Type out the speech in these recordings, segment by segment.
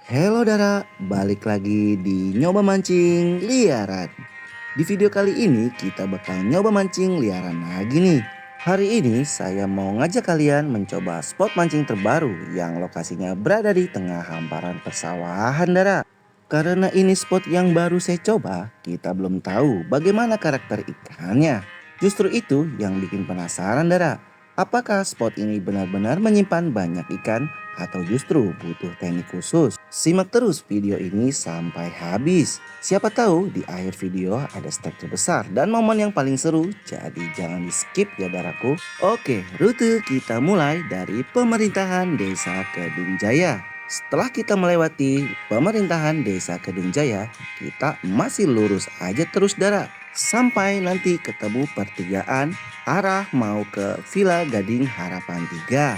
Halo Dara, balik lagi di Nyoba Mancing Liaran. Di video kali ini kita bakal nyoba mancing liaran lagi nih. Hari ini saya mau ngajak kalian mencoba spot mancing terbaru yang lokasinya berada di tengah hamparan persawahan Dara. Karena ini spot yang baru saya coba, kita belum tahu bagaimana karakter ikannya. Justru itu yang bikin penasaran Dara. Apakah spot ini benar-benar menyimpan banyak ikan atau justru butuh teknik khusus? Simak terus video ini sampai habis. Siapa tahu di akhir video ada step terbesar dan momen yang paling seru, jadi jangan di skip ya daraku. Oke, rute kita mulai dari pemerintahan Desa Kedung Jaya. Setelah kita melewati pemerintahan Desa Kedung Jaya, kita masih lurus aja terus Dara. Sampai nanti ketemu pertigaan arah mau ke Villa Gading Harapan 3.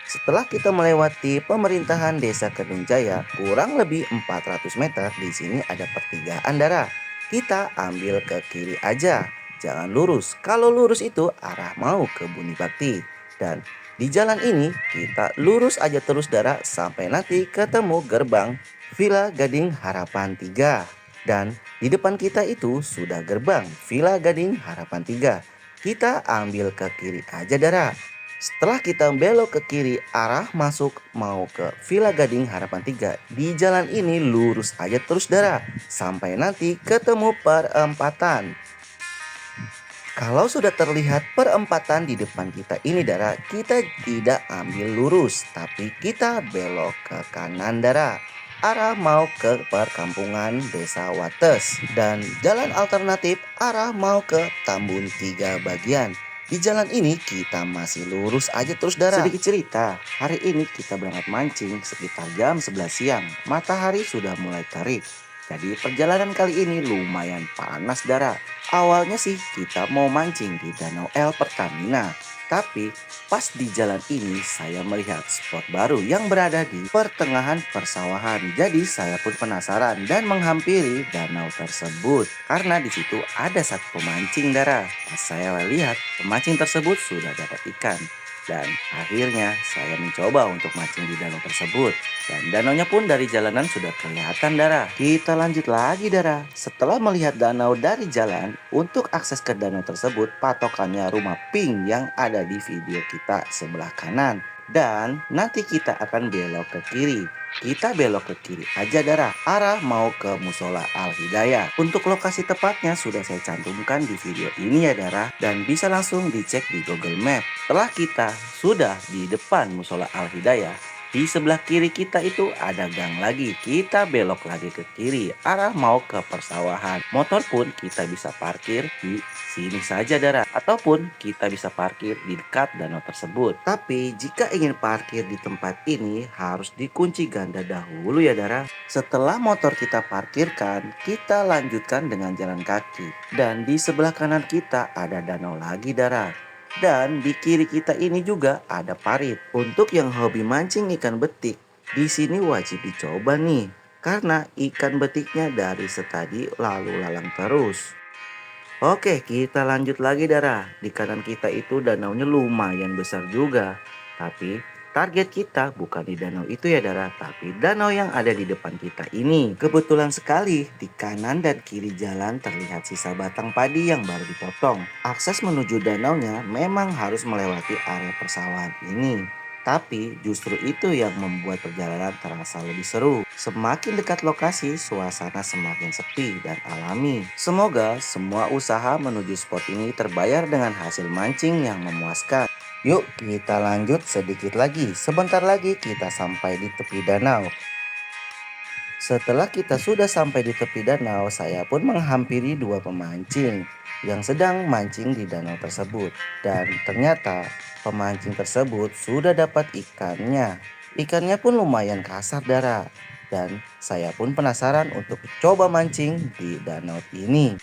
Setelah kita melewati pemerintahan Desa Kedung Jaya, kurang lebih 400 meter di sini ada pertigaan Dara. Kita ambil ke kiri aja, jangan lurus. Kalau lurus itu arah mau ke Buni Bakti. Dan di jalan ini kita lurus aja terus Dara sampai nanti ketemu gerbang Villa Gading Harapan 3. Dan di depan kita itu sudah gerbang Villa Gading Harapan 3. Kita ambil ke kiri aja Dara. Setelah kita belok ke kiri arah masuk mau ke Villa Gading Harapan 3. Di jalan ini lurus aja terus Dara. Sampai nanti ketemu perempatan. Kalau sudah terlihat perempatan di depan kita ini Dara, kita tidak ambil lurus, tapi kita belok ke kanan Dara. Arah mau ke perkampungan Desa Wates dan jalan alternatif arah mau ke Tambun 3 bagian. Di jalan ini kita masih lurus aja terus Dara. Sedikit cerita, hari ini kita berangkat mancing sekitar jam 11 siang. Matahari sudah mulai terik. Jadi perjalanan kali ini lumayan panas Dara. Awalnya sih kita mau mancing di Danau El Pertamina. Tapi pas di jalan ini saya melihat spot baru yang berada di pertengahan persawahan. Jadi saya pun penasaran dan menghampiri danau tersebut. Karena di situ ada satu pemancing Dara. Pas saya lihat pemancing tersebut sudah dapat ikan. Dan akhirnya saya mencoba untuk mancing di danau tersebut. Dan danaunya pun dari jalanan sudah kelihatan Dara. Kita lanjut lagi Dara. Setelah melihat danau dari jalan, untuk akses ke danau tersebut patokannya rumah pink yang ada di video kita sebelah kanan. Dan nanti kita akan belok ke kiri. Kita belok ke kiri aja Dara. Arah mau ke Musola Al Hidayah. Untuk lokasi tepatnya sudah saya cantumkan di video ini ya Dara. Dan bisa langsung dicek di Google Map. Setelah kita sudah di depan Musola Al Hidayah, di sebelah kiri kita itu ada gang lagi. Kita belok lagi ke kiri, arah mau ke persawahan. Motor pun kita bisa parkir di sini saja Dara. Ataupun kita bisa parkir di dekat danau tersebut. Tapi jika ingin parkir di tempat ini harus dikunci ganda dahulu ya Dara. Setelah motor kita parkirkan, kita lanjutkan dengan jalan kaki. Dan di sebelah kanan kita ada danau lagi Dara. Dan di kiri kita ini juga ada parit. Untuk yang hobi mancing ikan betik, di sini wajib dicoba nih. Karena ikan betiknya dari setadi lalu lalang terus. Oke, kita lanjut lagi Dara. Di kanan kita itu danaunya lumayan besar juga. Tapi target kita bukan di danau itu ya Dara, tapi danau yang ada di depan kita ini. Kebetulan sekali di kanan dan kiri jalan terlihat sisa batang padi yang baru dipotong. Akses menuju danaunya memang harus melewati area persawahan ini. Tapi justru itu yang membuat perjalanan terasa lebih seru. Semakin dekat lokasi, suasana semakin sepi dan alami. Semoga semua usaha menuju spot ini terbayar dengan hasil mancing yang memuaskan. Yuk kita lanjut sedikit lagi. Sebentar lagi kita sampai di tepi danau. Setelah kita sudah sampai di tepi danau, saya pun menghampiri dua pemancing yang sedang mancing di danau tersebut. Dan ternyata pemancing tersebut sudah dapat ikannya. Ikannya pun lumayan kasar Dara. Dan saya pun penasaran untuk coba mancing di danau ini.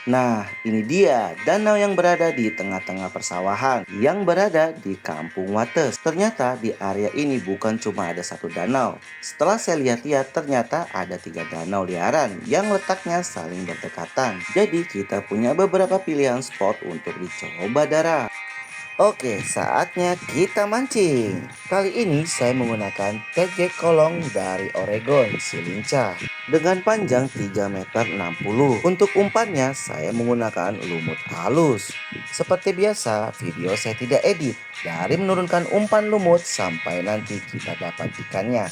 Nah, ini dia danau yang berada di tengah-tengah persawahan yang berada di Kampung Wates. Ternyata di area ini bukan cuma ada satu danau. Setelah saya lihat-lihat ternyata ada 3 danau liaran yang letaknya saling berdekatan. Jadi kita punya beberapa pilihan spot untuk dicoba Dara. Oke, saatnya kita mancing. Kali ini saya menggunakan tegek kolong dari Oregon, si lincah. Dengan panjang 3,60 m. Untuk umpannya saya menggunakan lumut halus. Seperti biasa, video saya tidak edit. Dari menurunkan umpan lumut sampai nanti kita dapat ikannya.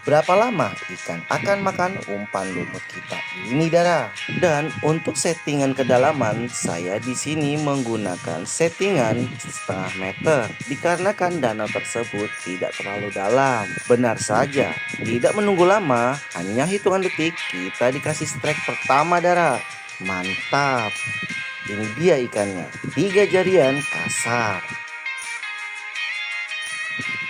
Berapa lama ikan akan makan umpan lumut kita ini, Dara? Dan untuk settingan kedalaman, saya di sini menggunakan settingan 0,5 meter dikarenakan danau tersebut tidak terlalu dalam. Benar saja, tidak menunggu lama, hanya hitungan detik kita dikasih strike pertama, Dara. Mantap. Ini dia ikannya, 3 jarian kasar.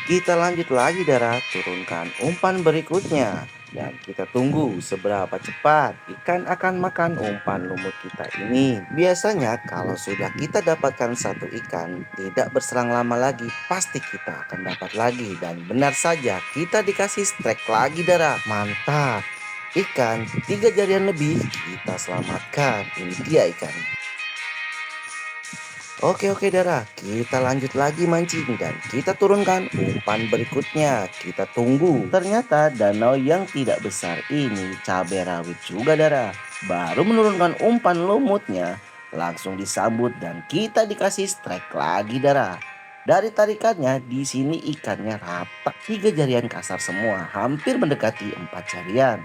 Kita lanjut lagi, Dara, turunkan umpan berikutnya. Dan kita tunggu seberapa cepat ikan akan makan umpan lumut kita ini. Biasanya kalau sudah kita dapatkan satu ikan, tidak berselang lama lagi pasti kita akan dapat lagi. Dan benar saja kita dikasih strike lagi, Dara. Mantap. Ikan 3 jarian lebih kita selamatkan. Ini dia ikan. Oke Dara, kita lanjut lagi mancing dan kita turunkan umpan berikutnya. Kita tunggu. Ternyata danau yang tidak besar ini cabai rawit juga, Dara. Baru menurunkan umpan lumutnya, langsung disambut dan kita dikasih strike lagi, Dara. Dari tarikannya di sini ikannya rata, 3 jarian kasar semua, hampir mendekati 4 jarian.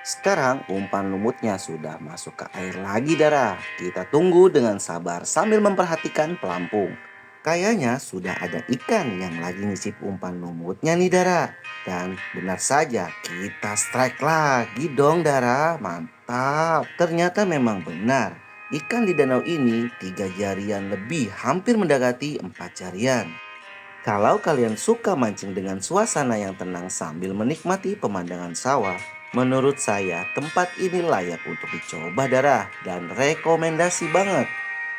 Sekarang umpan lumutnya sudah masuk ke air lagi, Dara. Kita tunggu dengan sabar sambil memperhatikan pelampung. Kayaknya sudah ada ikan yang lagi ngisip umpan lumutnya nih, Dara. Dan benar saja kita strike lagi dong, Dara. Mantap. Ternyata memang benar. Ikan di danau ini 3 jarian lebih, hampir mendekati 4 jarian. Kalau kalian suka mancing dengan suasana yang tenang sambil menikmati pemandangan sawah, menurut saya tempat ini layak untuk dicoba, Dara, dan rekomendasi banget.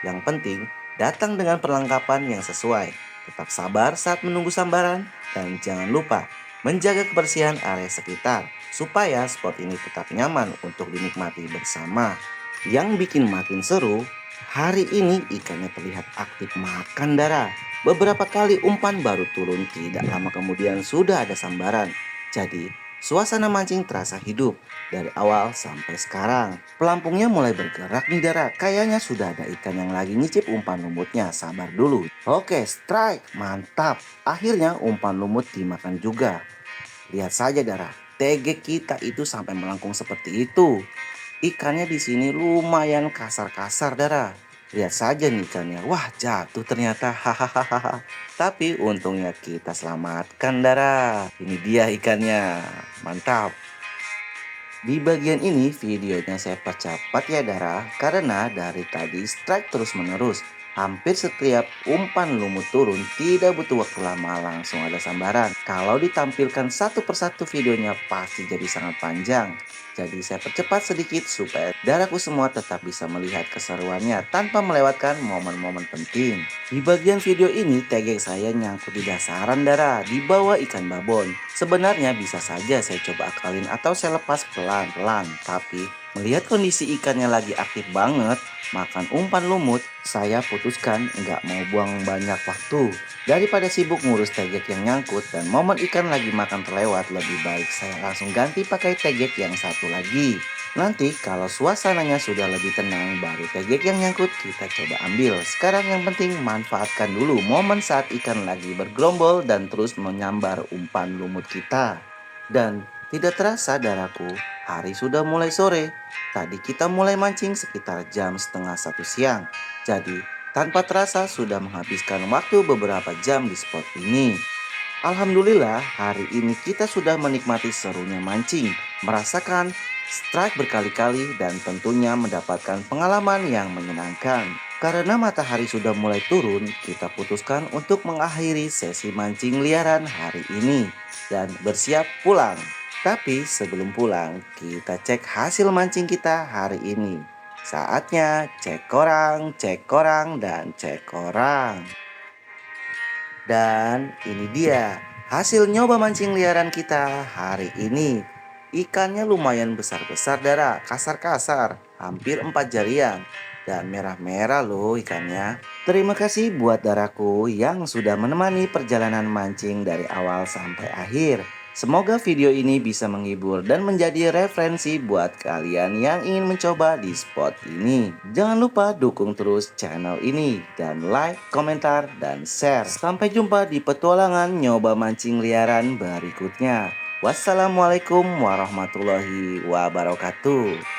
Yang penting, datang dengan perlengkapan yang sesuai. Tetap sabar saat menunggu sambaran dan jangan lupa menjaga kebersihan area sekitar supaya spot ini tetap nyaman untuk dinikmati bersama. Yang bikin makin seru, hari ini ikannya terlihat aktif makan, Dara. Beberapa kali umpan baru turun, tidak lama kemudian sudah ada sambaran. Jadi, suasana mancing terasa hidup dari awal sampai sekarang. Pelampungnya mulai bergerak nih, Dara. Kayaknya sudah ada ikan yang lagi nyicip umpan lumutnya. Sabar dulu. Oke, strike. Mantap. Akhirnya umpan lumut dimakan juga. Lihat saja, Dara. Tegek kita itu sampai melengkung seperti itu. Ikannya di sini lumayan kasar-kasar, Dara. Lihat saja nih ikannya. Wah, jatuh ternyata. Hahaha. Tapi untungnya kita selamatkan, Dara. Ini dia ikannya. Mantap. Di bagian ini videonya saya percepat ya, Dara, karena dari tadi strike terus menerus. Hampir setiap umpan lumut turun tidak butuh waktu lama, langsung ada sambaran. Kalau ditampilkan satu persatu videonya pasti jadi sangat panjang. Jadi saya percepat sedikit supaya Daraku semua tetap bisa melihat keseruannya tanpa melewatkan momen-momen penting. Di bagian video ini tegek saya nyangkut di dasaran, Dara, di bawah ikan babon. Sebenarnya bisa saja saya coba akalin atau saya lepas pelan-pelan, tapi melihat kondisi ikannya lagi aktif banget makan umpan lumut, saya putuskan nggak mau buang banyak waktu. Daripada sibuk ngurus tegek yang nyangkut dan momen ikan lagi makan terlewat, lebih baik saya langsung ganti pakai tegek yang satu lagi. Nanti kalau suasananya sudah lebih tenang, baru tegek yang nyangkut kita coba ambil. Sekarang yang penting manfaatkan dulu momen saat ikan lagi bergerombol dan terus menyambar umpan lumut kita. Dan tidak terasa, Daraku, hari sudah mulai sore. Tadi kita mulai mancing sekitar jam setengah 1 siang. Jadi tanpa terasa sudah menghabiskan waktu beberapa jam di spot ini. Alhamdulillah hari ini kita sudah menikmati serunya mancing, merasakan strike berkali-kali dan tentunya mendapatkan pengalaman yang menyenangkan. Karena matahari sudah mulai turun, kita putuskan untuk mengakhiri sesi mancing liaran hari ini dan bersiap pulang. Tapi sebelum pulang, kita cek hasil mancing kita hari ini. Saatnya cek korang, dan cek korang. Dan ini dia hasil nyoba mancing liaran kita hari ini. Ikannya lumayan besar-besar, Dara, kasar-kasar, hampir 4 jarian. Dan merah-merah loh ikannya. Terima kasih buat Daraku yang sudah menemani perjalanan mancing dari awal sampai akhir. Semoga video ini bisa menghibur dan menjadi referensi buat kalian yang ingin mencoba di spot ini. Jangan lupa dukung terus channel ini dan like, komentar, dan share. Sampai jumpa di petualangan nyoba mancing liaran berikutnya. Wassalamualaikum warahmatullahi wabarakatuh.